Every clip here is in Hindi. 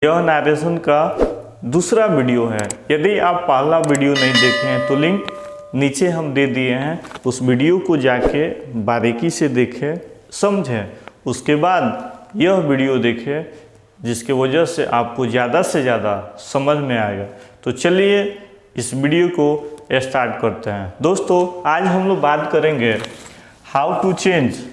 यह नरेशन का दूसरा वीडियो है। यदि आप पहला वीडियो नहीं देखे हैं तो लिंक नीचे हम दे दिए हैं, उस वीडियो को जाके बारीकी से देखें, समझें, उसके बाद यह वीडियो देखें, जिसके वजह से आपको ज़्यादा से ज़्यादा समझ में आएगा। तो चलिए इस वीडियो को स्टार्ट करते हैं। दोस्तों, आज हम लोग बात करेंगे how to change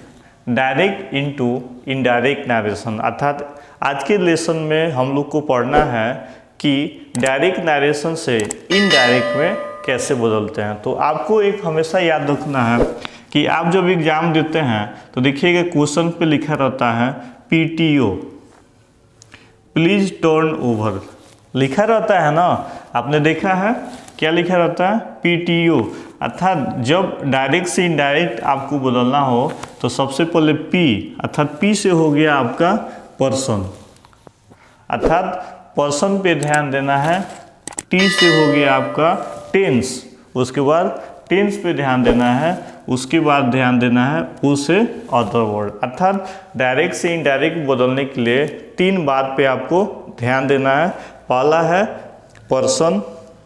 direct into indirect narration. अर्थात आज के लेसन में हम लोग को पढ़ना है कि डायरेक्ट नरेशन से इनडायरेक्ट में कैसे बदलते हैं। तो आपको एक हमेशा याद रखना है कि आप जब एग्जाम देते हैं तो देखिएगा क्वेश्चन पे लिखा रहता है PTO, प्लीज टर्न ओवर, लिखा रहता है ना, आपने देखा है क्या लिखा रहता है PTO। अर्थात जब डायरेक्ट से इनडायरेक्ट आपको बदलना हो तो सबसे पहले P, अर्थात P से हो गया आपका पर्सन, अर्थात पर्सन पे ध्यान देना है। T से हो गया आपका टेंस, उसके बाद टेंस पे ध्यान देना है, उसके बाद ध्यान देना है U से अदर वर्ड। अर्थात डायरेक्ट से इनडायरेक्ट बदलने के लिए तीन बात पे आपको ध्यान देना है। पहला है पर्सन,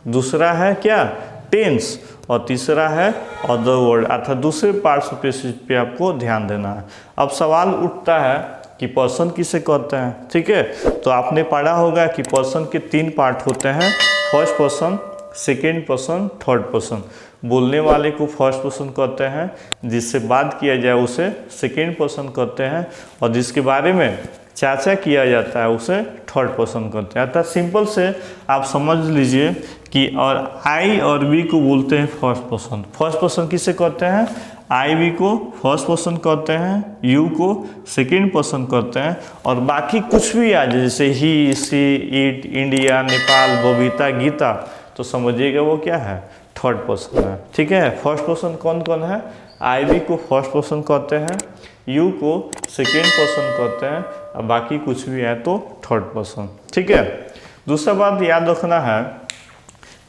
दूसरा है क्या टेंस, और तीसरा है अदर वर्ड, अर्थात दूसरे पार्ट्स पे आपको ध्यान देना है। अब सवाल उठता है कि पर्सन किसे कहते हैं, ठीक है। तो आपने पढ़ा होगा कि पर्सन के तीन पार्ट होते हैं, first person, second person, third person. बोलने वाले को फर्स्ट पर्सन कहते हैं, जिससे बात किया जाए उसे सेकेंड पर्सन कहते हैं, और जिसके बारे में चर्चा किया जाता है उसे थर्ड पर्सन कहते हैं। अर्थात सिंपल से आप समझ लीजिए कि और आई और वी को बोलते हैं फर्स्ट पर्सन। फर्स्ट पर्सन किसे कहते हैं, आई वी को फर्स्ट पर्सन कहते हैं, यू को सेकेंड पर्सन कहते हैं, और बाकी कुछ भी आ जाए जैसे ही, सी, इट, इंडिया, नेपाल, बबीता, गीता, तो समझिएगा वो क्या है, थर्ड पर्सन है, ठीक है। फर्स्ट पर्सन कौन कौन है, आई वी को फर्स्ट पर्सन कहते हैं, यू को सेकेंड पर्सन कहते हैं, और बाकी कुछ भी है तो थर्ड पर्सन, ठीक है। दूसरा बात याद रखना है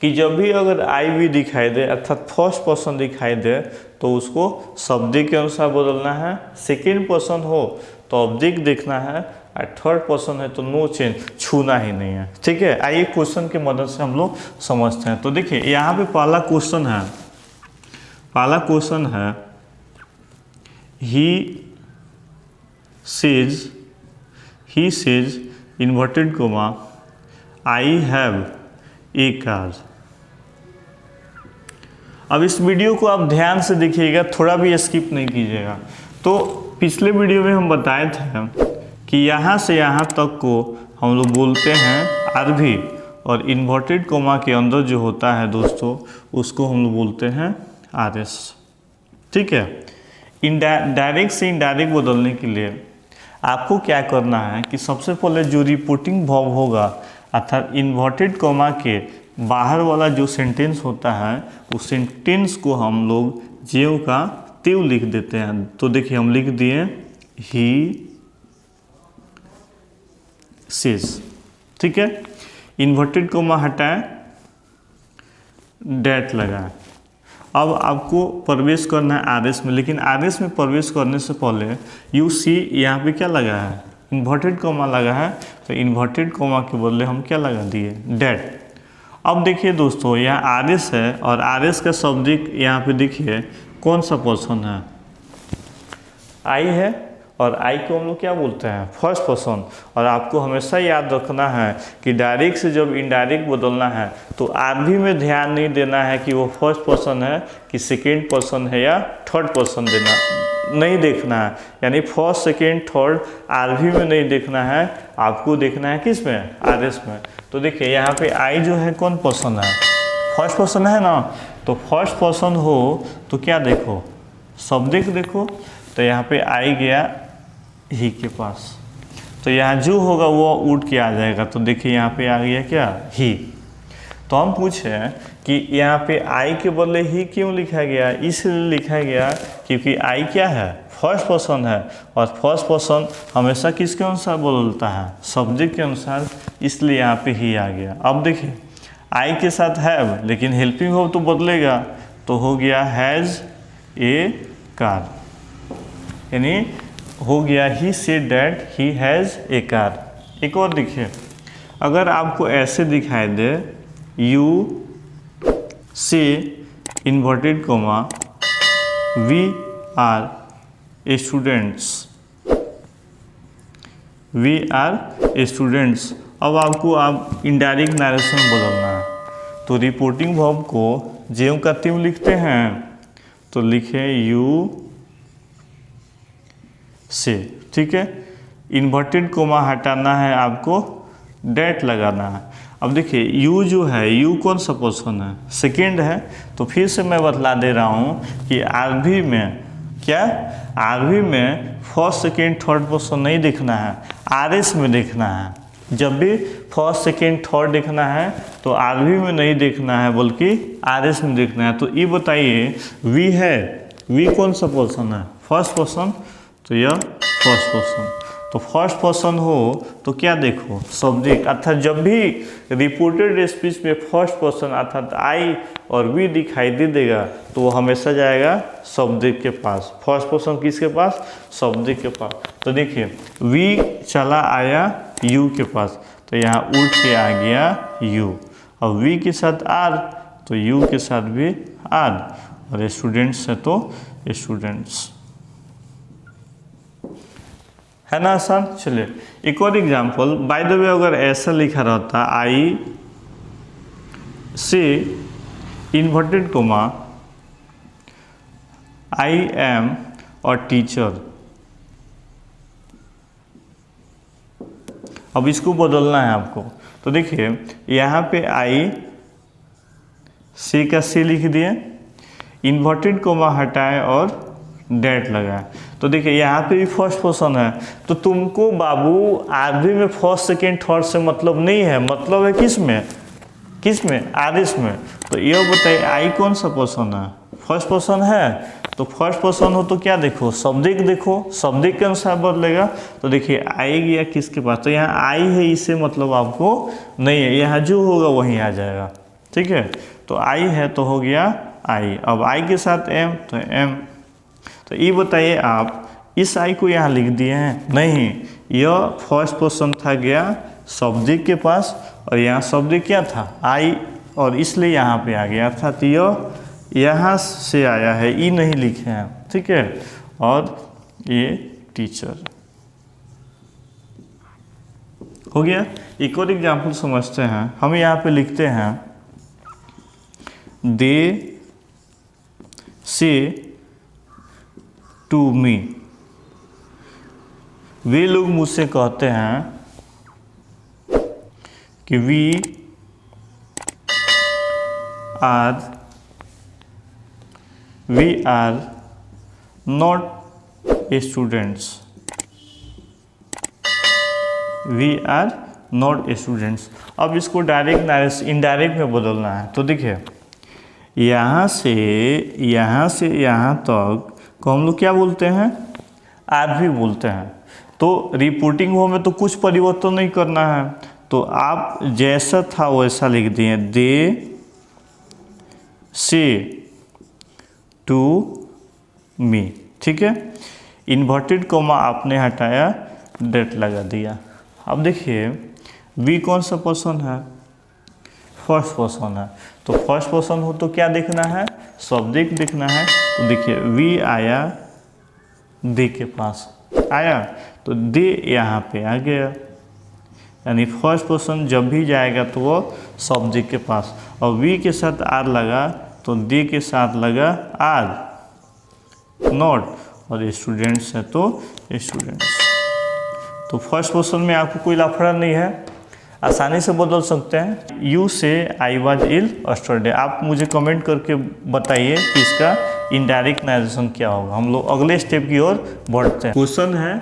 कि जब भी अगर आई वी दिखाई दे, अर्थात फर्स्ट पर्सन दिखाई दे, तो उसको शब्दिक के अनुसार बदलना है। सेकेंड पर्सन हो तो ऑब्जेक्ट देखना है, और थर्ड पर्सन है तो नो चेंज, छूना ही नहीं है, ठीक है। आइए क्वेश्चन की मदद से हम लोग समझते हैं। तो देखिए यहाँ पे पहला क्वेश्चन है he says inverted comma I have a car। अब इस वीडियो को आप ध्यान से देखिएगा, थोड़ा भी स्किप नहीं कीजिएगा। तो पिछले वीडियो में हम बताए थे कि यहाँ से यहाँ तक को हम लोग बोलते हैं आरभी, और इन्वर्टेड कोमा के अंदर जो होता है दोस्तों उसको हम लोग बोलते हैं RS, ठीक है। डायरेक्ट से इनडायरेक्ट बदलने के लिए आपको क्या करना है कि सबसे पहले जो रिपोर्टिंग वर्ब होगा, अर्थात इन्वर्टेड कोमा के बाहर वाला जो सेंटेंस होता है उस सेंटेंस को हम लोग ज्यों का त्यों लिख देते हैं। तो देखिए हम लिख दिए ही सेज, ठीक है। इन्वर्टेड कोमा हटाए, डेट लगाए। अब आपको प्रवेश करना है RS में, लेकिन RS में प्रवेश करने से पहले यू सी यहाँ पे क्या लगा है, इन्वर्टेड कोमा लगा है, तो इन्वर्टेड कोमा के बदले हम क्या लगा दिए, डेट। अब देखिए दोस्तों यहाँ RS है, और RS का सब्जेक्ट यहाँ पे देखिए कौन सा पर्सन है, आई है, और आई को हम लोग क्या बोलते हैं, फर्स्ट पर्सन। और आपको हमेशा याद रखना है कि डायरेक्ट से जब इनडायरेक्ट बदलना है तो आरभी में ध्यान नहीं देना है कि वो फर्स्ट पर्सन है कि सेकेंड पर्सन है या थर्ड पर्सन नहीं देखना है। यानी फर्स्ट, सेकेंड, थर्ड आरभी में नहीं देखना है, आपको देखना है किस में, RS में। तो देखिए यहाँ पे आई जो है कौन पर्सन है, फर्स्ट पर्सन है ना। तो फर्स्ट पर्सन हो तो क्या देखो, सब्जेक्ट देखो, तो यहाँ पे आई गया ही के पास, तो यहाँ जो होगा वो उठ के आ जाएगा। तो देखिए यहाँ पे आ गया क्या, ही। तो हम पूछे कि यहाँ पे आई के बदले ही क्यों लिखा गया, इसलिए लिखा गया क्योंकि आई क्या है, फर्स्ट पर्सन है, और फर्स्ट पर्सन हमेशा किसके अनुसार बदलता है, सब्जेक्ट के अनुसार, इसलिए यहाँ पे ही आ गया। अब देखिए आई के साथ हैव, लेकिन हेल्पिंग वर्ब तो बदलेगा, तो हो गया हैज़ ए कार, यानी हो गया he said that he has a car. एक और देखिए अगर आपको ऐसे दिखाई दे यू से inverted comma we are students, अब आपको आप इनडायरेक्ट नरेशन बदलना है। तो रिपोर्टिंग वर्ब को जेम का तीम लिखते हैं तो लिखे यू से, ठीक है। इन्वर्टेड कोमा हटाना है आपको, डेट लगाना है। अब देखिए यू जो है, यू कौन सा पर्सन है, सेकेंड है। तो फिर से मैं बतला दे रहा हूँ कि आरवी में क्या, आरवी में फर्स्ट सेकेंड थर्ड पर्सन नहीं देखना है, आरएस में देखना है। जब भी फर्स्ट सेकेंड थर्ड देखना है तो आरवी में नहीं देखना है बल्कि आरएस में देखना है। तो ये बताइए वी है, वी कौन सा पर्सन है, फर्स्ट पर्सन, तो यह फर्स्ट पर्सन। तो फर्स्ट पर्सन हो तो क्या देखो, सब्जेक्ट, अर्थात जब भी रिपोर्टेड स्पीच में फर्स्ट पर्सन अर्थात आई और वी दिखाई दे देगा तो वो हमेशा जाएगा सब्जेक्ट के पास। फर्स्ट पर्सन किसके पास, सब्जेक्ट के पास। तो देखिए वी चला आया यू के पास, तो यहाँ उठ के आ गया यू। और वी के साथ आर तो यू के साथ भी आर, और स्टूडेंट्स है तो स्टूडेंट्स, है ना आसान। चलिए एक और एग्जाम्पल, बाय द वे अगर ऐसा लिखा रहता आई से inverted coma I am a teacher, अब इसको बदलना है आपको। तो देखिए यहाँ पे आई से का से लिख दिए, इन्वर्टेड कोमा हटाए और डेट लगाए। तो देखिए यहाँ पे भी फर्स्ट पर्सन है, तो तुमको बाबू आरवी में फर्स्ट सेकेंड थर्ड से मतलब नहीं है, मतलब है किस में, किस में, आरएस में। तो ये बताइए आई कौन सा पर्सन है, फर्स्ट पर्सन है। तो फर्स्ट पर्सन हो तो क्या देखो, सब्जेक्ट देखो, सब्जेक्ट के अनुसार बदलेगा। तो देखिए आई गया किसके पास, तो यहाँ आई है, इससे मतलब आपको नहीं है, यहाँ जो होगा वहीं आ जाएगा, ठीक है। तो आई है तो हो गया आई, अब आई के साथ एम तो एम। तो ये बताइए आप इस आई को यहाँ लिख दिए हैं, नहीं, यह फर्स्ट पर्सन था गया सब्जेक्ट के पास और यहाँ सब्जेक्ट क्या था आई, और इसलिए यहाँ पे आ गया, अर्थात यह यहाँ से आया है, ई नहीं लिखे हैं, ठीक है। और ये टीचर हो गया। एक और एग्जाम्पल समझते हैं, हम यहाँ पे लिखते हैं दे से टू मी, वे लोग मुझसे कहते हैं कि we are not students, we are not students. अब इसको डायरेक्ट इनडायरेक्ट में बदलना है। तो देखिए यहाँ से यहाँ तक को हम लोग क्या बोलते हैं, आरवी बोलते हैं। तो रिपोर्टिंग हो में तो कुछ परिवर्तन नहीं करना है, तो आप जैसा था वैसा लिख दिए, दे से टू मी, ठीक है। इन्वर्टेड कोमा आपने हटाया, डेट लगा दिया। अब देखिए वी कौन सा पर्सन है, फर्स्ट पर्सन है। तो फर्स्ट पर्सन हो तो क्या देखना है, सब्जेक्ट देखना है। तो देखिए वी आया दे के पास आया, तो दे यहाँ पे आ गया, यानी फर्स्ट पर्सन जब भी जाएगा तो वो सब्जेक्ट के पास, और वी के साथ आर लगा तो दे के साथ लगा आर नॉट, और स्टूडेंट्स है तो स्टूडेंट्स। तो फर्स्ट पर्सन में आपको कोई लफड़ा नहीं है, आसानी से बदल सकते हैं। यू से आई वॉज इल यस्टरडे। आप मुझे कमेंट करके बताइए कि इसका इनडायरेक्ट नरेशन क्या होगा। हम लोग अगले स्टेप की ओर बढ़ते हैं। क्वेश्चन है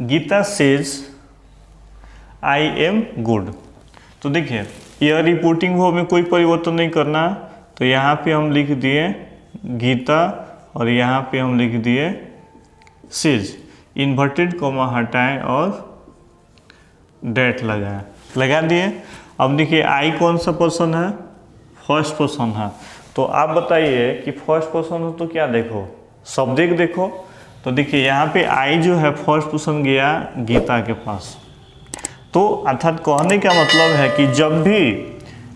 Gita says I am good. तो देखिए यह रिपोर्टिंग हो में कोई परिवर्तन नहीं करना, तो यहाँ पे हम लिख दिए गीता और यहाँ पे हम लिख दिए सेज, इन्वर्टेड कोमा हटाएं और डेट लगाएं, लगा दिए। अब देखिए आई कौन सा पर्सन है, फर्स्ट पर्सन है। तो आप बताइए कि फर्स्ट पर्सन हो तो क्या देखो, सब्जेक्ट देखो। तो देखिए यहाँ पे आई जो है फर्स्ट पर्सन गया गीता के पास, तो अर्थात कहने का मतलब है कि जब भी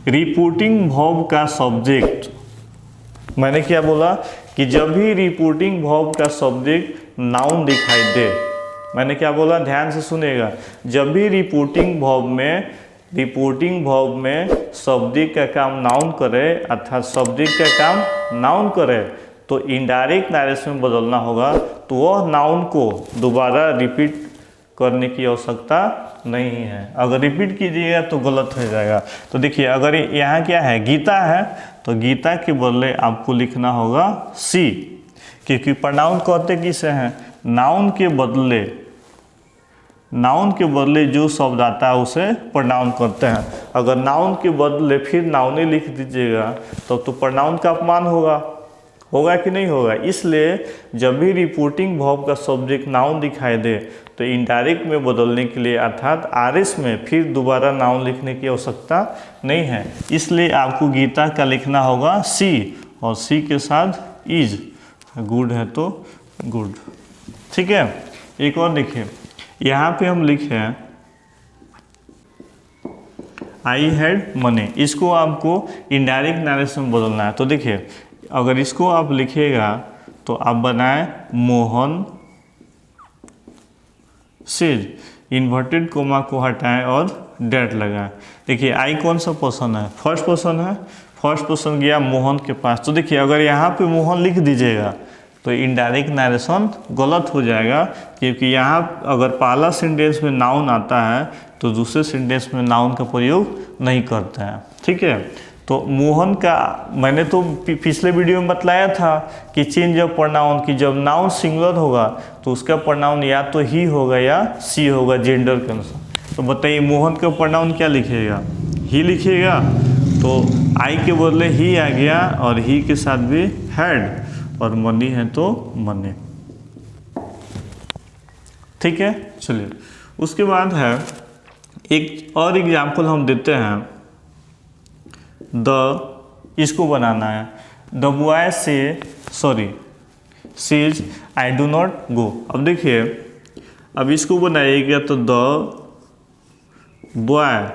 रिपोर्टिंग वर्ब का सब्जेक्ट, मैंने क्या बोला कि जब भी रिपोर्टिंग वर्ब का सब्जेक्ट नाउन दिखाई दे, मैंने क्या बोला, ध्यान से सुनेगा, जब भी रिपोर्टिंग वर्ब में सब्जेक्ट का काम नाउन करे, अर्थात सब्जेक्ट का काम नाउन करे, तो इनडायरेक्ट नरेशन में बदलना होगा। तो वह नाउन को दोबारा रिपीट करने की आवश्यकता नहीं है। अगर रिपीट कीजिएगा तो गलत हो जाएगा। तो देखिए, अगर यहाँ क्या है, गीता है, तो गीता के बदले आपको लिखना होगा सी, क्योंकि प्रोनाउन कहते किसे हैं, नाउन के बदले जो शब्द आता है उसे प्रोनाउन करते हैं। अगर नाउन के बदले फिर नाउन ही लिख दीजिएगा तब तो प्रोनाउन का अपमान होगा कि नहीं होगा। इसलिए जब भी रिपोर्टिंग वर्ब का सब्जेक्ट नाउन दिखाई दे तो इनडायरेक्ट में बदलने के लिए अर्थात आरएस में फिर दोबारा नाउन लिखने की आवश्यकता नहीं है। इसलिए आपको गीता का लिखना होगा सी, और सी के साथ इज, गुड है तो गुड। ठीक है, एक और देखिए, यहाँ पे हम लिखे आई हैड मनी, इसको आपको इनडायरेक्ट नरेशन में बदलना है। तो देखिए, अगर इसको आप लिखिएगा तो आप बनाए मोहन सेज, इन्वर्टेड कोमा को हटाएं और डेट लगाएं। देखिए, आई कौन सा पर्सन है, फर्स्ट पर्सन है, फर्स्ट पर्सन गया मोहन के पास। तो देखिए, अगर यहाँ पे मोहन लिख दीजिएगा तो इनडायरेक्ट नरेशन गलत हो जाएगा, क्योंकि यहाँ अगर पहला सेंटेंस में नाउन आता है तो दूसरे सेंटेंस में नाउन का प्रयोग नहीं करते हैं। ठीक है, तो मोहन का मैंने तो पिछले वीडियो में बतलाया था कि चेंज ऑफ प्रोनाउन, की जब नाउन सिंगुलर होगा तो उसका प्रोनाउन या तो ही होगा या सी होगा जेंडर के अनुसार। तो बताइए, मोहन का प्रोनाउन क्या लिखिएगा, ही लिखिएगा, तो आई के बदले ही आ गया और ही के साथ भी हैड, और मनी है तो मनी। ठीक है, चलिए उसके बाद है एक और एग्जाम्पल हम देते हैं। इसको बनाना है, the boy says I do not go. अब देखिए, अब इसको बनाइएगा तो the boy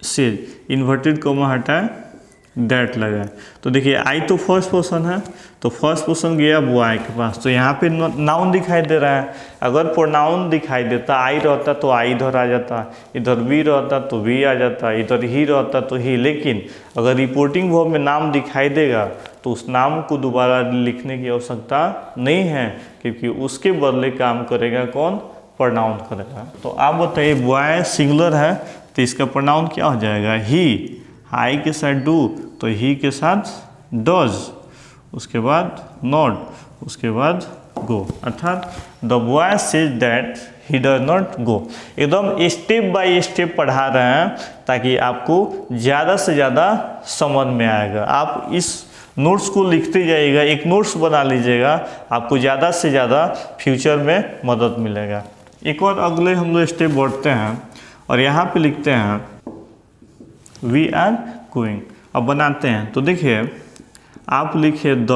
says, inverted coma हटाए, डेट लगा। तो देखिए, आई तो फर्स्ट पर्सन है, तो फर्स्ट पर्सन गया बॉय के पास, तो यहाँ पे नाउन दिखाई दे रहा है। अगर प्रोनाउन दिखाई देता, आई रहता तो आई इधर आ जाता, इधर वी रहता तो वी आ जाता, इधर ही रहता तो ही। लेकिन अगर रिपोर्टिंग वर्ब में नाम दिखाई देगा तो उस नाम को दोबारा लिखने की आवश्यकता नहीं है, क्योंकि उसके बदले काम करेगा कौन, प्रोनाउन करेगा। तो आप बताइए, बॉय सिंगुलर है तो इसका प्रोनाउन क्या हो जाएगा, ही। आई के साथ डू तो ही के साथ डज, उसके बाद नॉट, उसके बाद गो। अर्थात the boy says that he does not go. एकदम स्टेप बाय स्टेप पढ़ा रहे हैं ताकि आपको ज़्यादा से ज़्यादा समझ में आएगा। आप इस नोट्स को लिखते जाइएगा, एक नोट्स बना लीजिएगा, आपको ज़्यादा से ज़्यादा फ्यूचर में मदद मिलेगा। एक और अगले हम लोग स्टेप बढ़ते हैं और यहाँ पे लिखते हैं वी आर गोइंग। अब बनाते हैं, तो देखिए, आप लिखिए द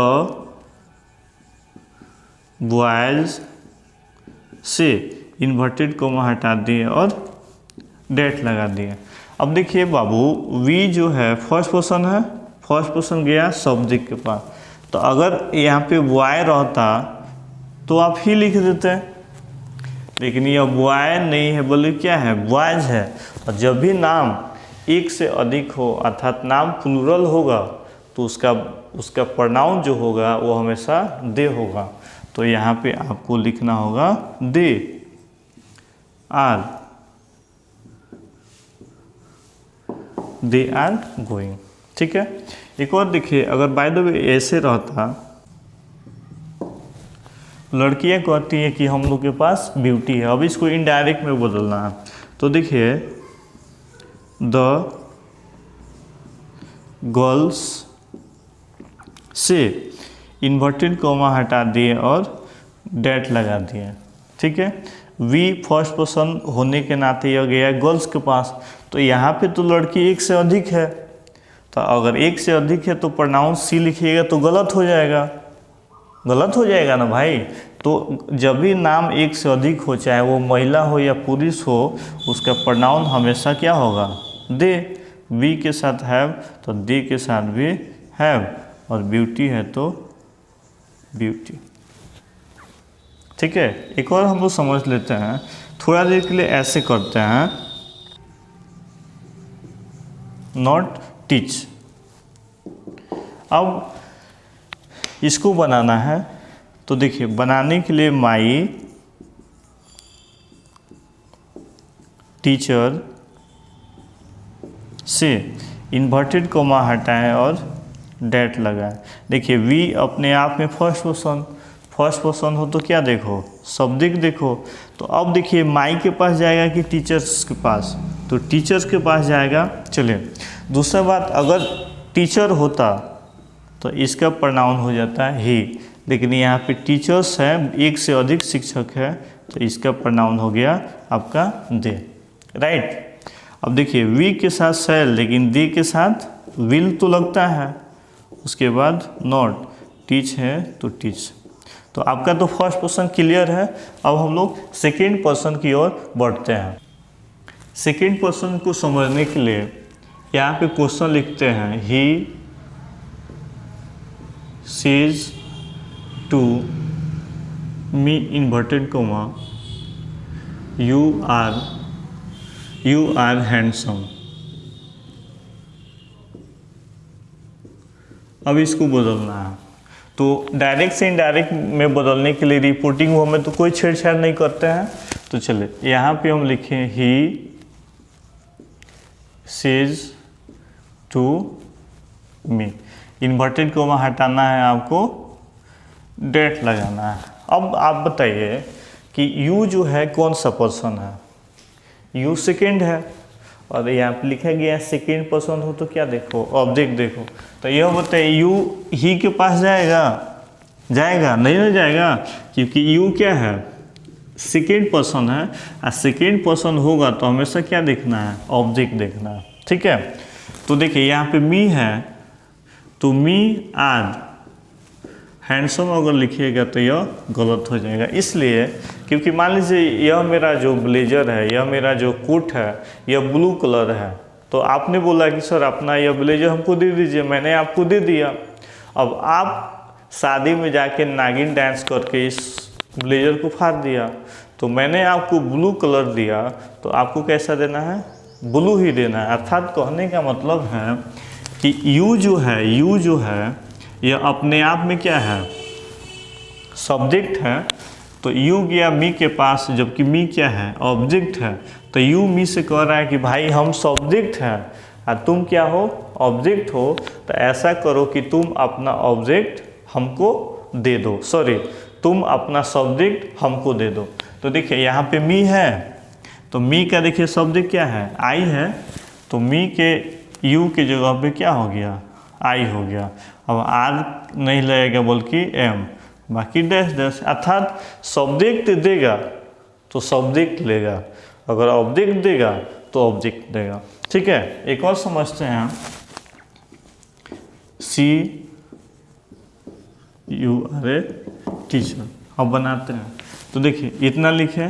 बॉयज से, इन्वर्टेड कोमा हटा दिए और डेट लगा दिए। अब देखिए बाबू, वी जो है फर्स्ट पर्सन है, फर्स्ट पर्सन गया सब्जेक्ट के पास, तो अगर यहाँ पे बॉय रहता तो आप ही लिख देते, लेकिन यह बॉय नहीं है, बोले क्या है, बॉयज है। और जब भी नाम एक से अधिक हो, अर्थात नाम प्लूरल होगा, तो उसका प्रोनाउन जो होगा वो हमेशा दे होगा। तो यहाँ पे आपको लिखना होगा दे आर गोइंग। ठीक है, एक और देखिए, अगर बाय द वे ऐसे रहता, लड़कियां कहती हैं कि हम लोग के पास ब्यूटी है, अब इसको इनडायरेक्ट में बदलना है। तो देखिए, द गर्ल्स से, इन्वर्टेड कोमा हटा दिए और डेट लगा दिए। ठीक है, वी फर्स्ट पर्सन होने के नाते यह गया गर्ल्स के पास, तो यहाँ पे तो लड़की एक से अधिक है, तो अगर एक से अधिक है तो प्रोनाउन सी लिखिएगा तो गलत हो जाएगा ना भाई, तो जब भी नाम एक से अधिक हो, चाहे वो महिला हो या पुरुष हो, उसका प्रोनाउन हमेशा क्या होगा, दे। वी के साथ हैव तो दे के साथ भी हैव, और ब्यूटी है तो ब्यूटी। ठीक है, एक और हम लोग समझ लेते हैं, थोड़ा देर के लिए ऐसे करते हैं, नॉट टीच। अब इसको बनाना है, तो देखिए बनाने के लिए माई टीचर से इन्वर्टेड कोमा हटाएं और डेट लगाएं। देखिए वी अपने आप में फर्स्ट पर्सन हो तो क्या देखो, सब्जेक्ट देखो। तो अब देखिए माई के पास जाएगा कि टीचर्स के पास, तो टीचर्स के पास जाएगा। चलिए दूसरा बात, अगर टीचर होता तो इसका प्रोनाउन हो जाता है ही, लेकिन यहाँ पे टीचर्स है, एक से अधिक शिक्षक है, तो इसका प्रोनाउन हो गया आपका दे, राइट। अब देखिए वी के साथ शैल, लेकिन दे के साथ विल तो लगता है, उसके बाद नॉट, टीच है तो टीच। तो आपका तो फर्स्ट पर्सन क्लियर है। अब हम लोग सेकेंड पर्सन की ओर बढ़ते हैं। सेकेंड पर्सन को समझने के लिए यहाँ पे क्वेश्चन लिखते हैं, he says to me inverted comma you are handsome. अब इसको बदलना है, तो डायरेक्ट से इनडायरेक्ट में बदलने के लिए रिपोर्टिंग वो में तो कोई छेड़छाड़ नहीं करते हैं। तो चले यहाँ पे हम लिखें, he says to me, inverted comma हटाना है आपको, डेट लगाना है। अब आप बताइए कि यू जो है कौन सा पर्सन है, यू सेकेंड है, और यहाँ पे लिखा गया सेकेंड पर्सन हो तो क्या देखो, ऑब्जेक्ट देखो। तो यह बताइए यू ही के पास जाएगा नहीं ना जाएगा, क्योंकि यू क्या है, सेकेंड पर्सन है, और सेकेंड पर्सन होगा तो हमेशा क्या देखना है, ऑब्जेक्ट देखना है। ठीक है, तो देखिए यहाँ पे मी है, तो मी आर हैंडसम अगर लिखिएगा तो यह गलत हो जाएगा, इसलिए क्योंकि मान लीजिए यह मेरा जो ब्लेजर है, यह मेरा जो कोट है, यह ब्लू कलर है, तो आपने बोला कि सर अपना यह ब्लेजर हमको दे दीजिए, मैंने आपको दे दिया। अब आप शादी में जाके नागिन डांस करके इस ब्लेजर को फाड़ दिया, तो मैंने आपको ब्लू कलर दिया, तो आपको कैसा देना है, ब्लू ही देना है। अर्थात कहने का मतलब है कि यू जो है यह अपने आप में क्या है, सब्जेक्ट है। तो यू गया मी के पास, जबकि मी क्या है, ऑब्जेक्ट है। तो यू मी से कह रहा है कि भाई हम सब्जेक्ट हैं और तुम क्या हो, ऑब्जेक्ट हो। तो ऐसा करो कि तुम अपना ऑब्जेक्ट हमको दे दो, सॉरी तुम अपना सब्जेक्ट हमको दे दो। तो देखिए यहाँ पे मी है, तो मी का देखिए सब्जेक्ट क्या है, आई है, तो मी के यू के जगह पे क्या हो गया, आई हो गया। अब आर नहीं लगेगा बल्कि एम, बाकी डैश डैश। अर्थात सब्जेक्ट देगा तो सब्जेक्ट लेगा, अगर ऑब्जेक्ट देगा तो ऑब्जेक्ट देगा। ठीक है, एक और समझते हैं, सी यू आर ए टीचर। अब बनाते हैं, तो देखिए इतना लिखे,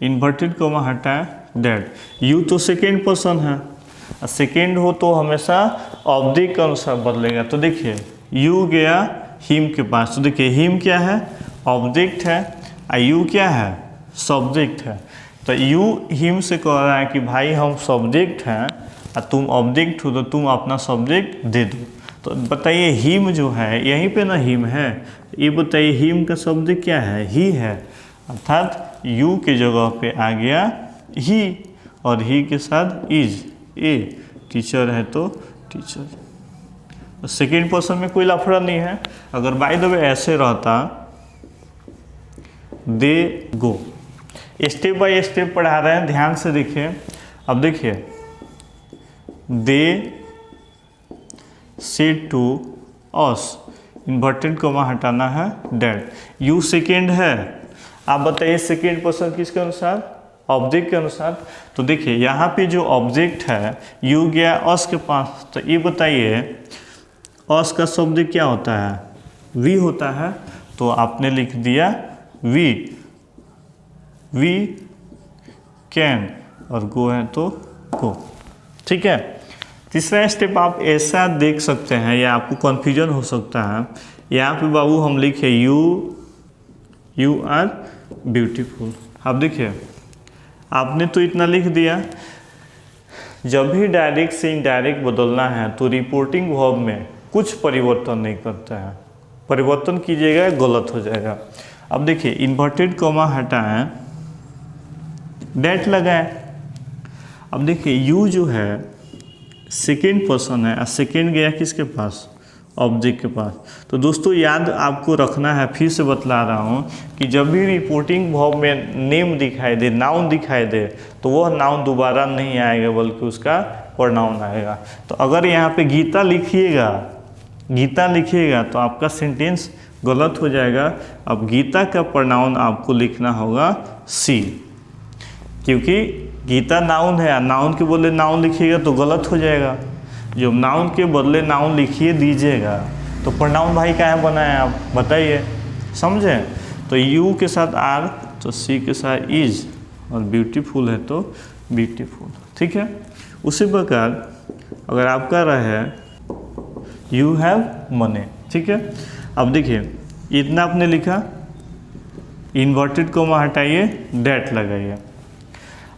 इन्वर्टेड कोमा हटाए, डेट। यू तो सेकेंड पर्सन है, सेकेंड हो तो हमेशा ऑब्जेक्ट के अनुसार बदलेगा। तो देखिए यू गया हिम के पास, तो देखिए हिम क्या है, ऑब्जेक्ट है, और यू क्या है, सब्जेक्ट है। तो यू हिम से कह रहा है कि भाई हम सब्जेक्ट हैं और तुम ऑब्जेक्ट हो, तो तुम अपना सब्जेक्ट दे दो। तो बताइए हिम जो है, यहीं पे ना हिम है, ये बताइए हिम का सब्जेक्ट क्या है, ही है। अर्थात यू के जगह पे आ गया ही, और ही के साथ इज, ए टीचर है तो टीचर। सेकेंड पर्सन में कोई लफड़ा नहीं है। अगर बाय द वे ऐसे रहता, दे गो, स्टेप बाय स्टेप पढ़ा रहे हैं, ध्यान से देखिए। अब देखिए दे से टू अस, इन्वर्टेड कोमा हटाना है, डेट। यू सेकेंड है, आप बताइए सेकेंड पर्सन किसके अनुसार, ऑब्जेक्ट के अनुसार। तो देखिए यहाँ पे जो ऑब्जेक्ट है यू गया अस के पास, तो ये बताइए अस का सब्जेक्ट क्या होता है, वी होता है। तो आपने लिख दिया वी कैन, और गो है तो गो। ठीक है। तीसरा स्टेप आप ऐसा देख सकते हैं, या आपको कन्फ्यूजन हो सकता है। यहाँ पे बाबू हम लिखे यू आर ब्यूटीफुल। अब देखिए, आपने तो इतना लिख दिया। जब भी डायरेक्ट से इनडायरेक्ट बदलना है तो रिपोर्टिंग वर्ब में कुछ परिवर्तन नहीं करता है। परिवर्तन कीजिएगा गलत हो जाएगा। अब देखिए, इन्वर्टेड कॉमा हटाएं, डेट लगाएं। अब देखिए, यू जो है सेकेंड पर्सन है, सेकेंड गया किसके पास? ऑब्जेक्ट के पास। तो दोस्तों याद आपको रखना है, फिर से बतला रहा हूँ कि जब भी रिपोर्टिंग वर्ब में नेम दिखाई दे, नाउन दिखाई दे, तो वह नाउन दोबारा नहीं आएगा बल्कि उसका प्रोनाउन आएगा। तो अगर यहाँ पे गीता लिखिएगा तो आपका सेंटेंस गलत हो जाएगा। अब गीता का प्रोनाउन आपको लिखना होगा सी, क्योंकि गीता नाउन है, नाउन के बदले नाउन लिखिएगा तो गलत हो जाएगा। जब नाउन के बदले नाउन लिखिए दीजिएगा तो प्रोनाउन भाई कहाँ बना है आप बताइए, समझे? तो यू के साथ आर, तो सी के साथ इज, और ब्यूटीफुल है तो ब्यूटीफुल। ठीक है। उसी प्रकार अगर आपका रहे यू हैव मनी, ठीक है। अब देखिए, इतना आपने लिखा, इन्वर्टेड कॉमा हटाइए, डेट लगाइए।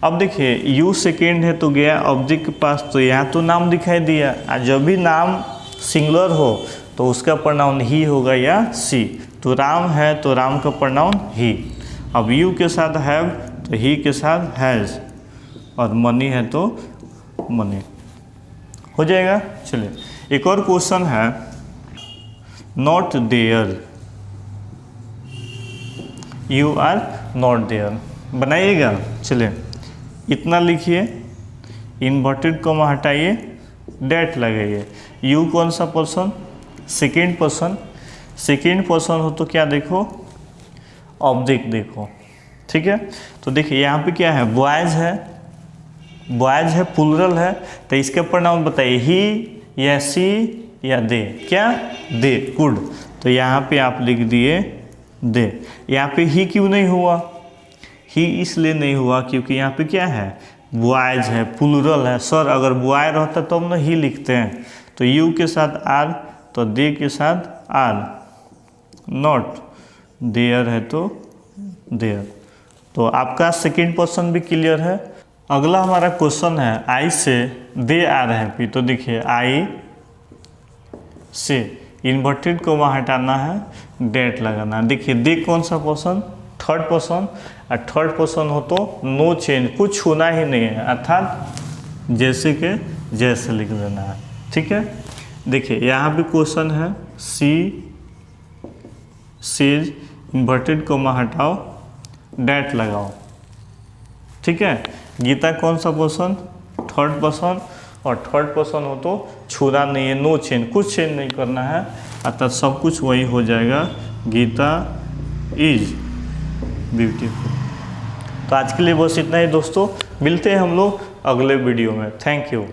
अब देखिए, यू सेकेंड है तो गया ऑब्जेक्ट के पास, तो यहाँ तो नाम दिखाई दिया। और जब भी नाम सिंगुलर हो तो उसका प्रोनाउन ही होगा या सी। तो राम है तो राम का प्रोनाउन ही। अब यू के साथ हैव तो ही के साथ हैज़, और मनी है तो मनी हो जाएगा। चलिए, एक और क्वेश्चन है, not there, you are not there, बनाइएगा। चलिए, इतना लिखिए, इन्वर्टेड कॉमा हटाइए, डेट लगाइए। यू कौन सा person? Second person. Second person हो तो क्या देखो? ऑब्जेक्ट देखो। ठीक है। तो देखिए, यहाँ पे क्या है? बॉयज है, प्लूरल है, तो इसका प्रोनाउन बताइए, ही या सी या दे। क्या? दे। गुड। तो यहाँ पे आप लिख दिए दे। यहाँ पे ही क्यों नहीं हुआ? ही इसलिए नहीं हुआ क्योंकि यहाँ पे क्या है? बॉयज है, प्लूरल है। सर अगर बॉय रहता तो हम ना ही लिखते हैं। तो यू के साथ आर, तो दे के साथ आर। नॉट देयर है तो देयर। तो आपका सेकेंड पर्सन भी क्लियर है। अगला हमारा क्वेश्चन है, आई से दे आर हैप्पी। तो देखिए, आई से इन्वर्टेड कॉमा हटाना है, डेट लगाना है। देखिए, दे कौन सा पर्सन? Third person. और थर्ड पर्सन हो तो नो चेंज, कुछ छूना ही नहीं है, अर्थात जैसे के जैसे लिख देना है। ठीक है। देखिए, यहाँ पे क्वेश्चन है, सी सीज, इन्वर्टेड कॉमा हटाओ, डेट लगाओ। ठीक है। गीता कौन सा पर्सन? Third person. और थर्ड पर्सन हो तो छूना नहीं है, नो चेंज, कुछ चेंज नहीं करना है, अर्थात सब कुछ वही हो जाएगा। Gita is beautiful. तो आज के लिए बस इतना ही दोस्तों, मिलते हैं हम लोग अगले वीडियो में। Thank you.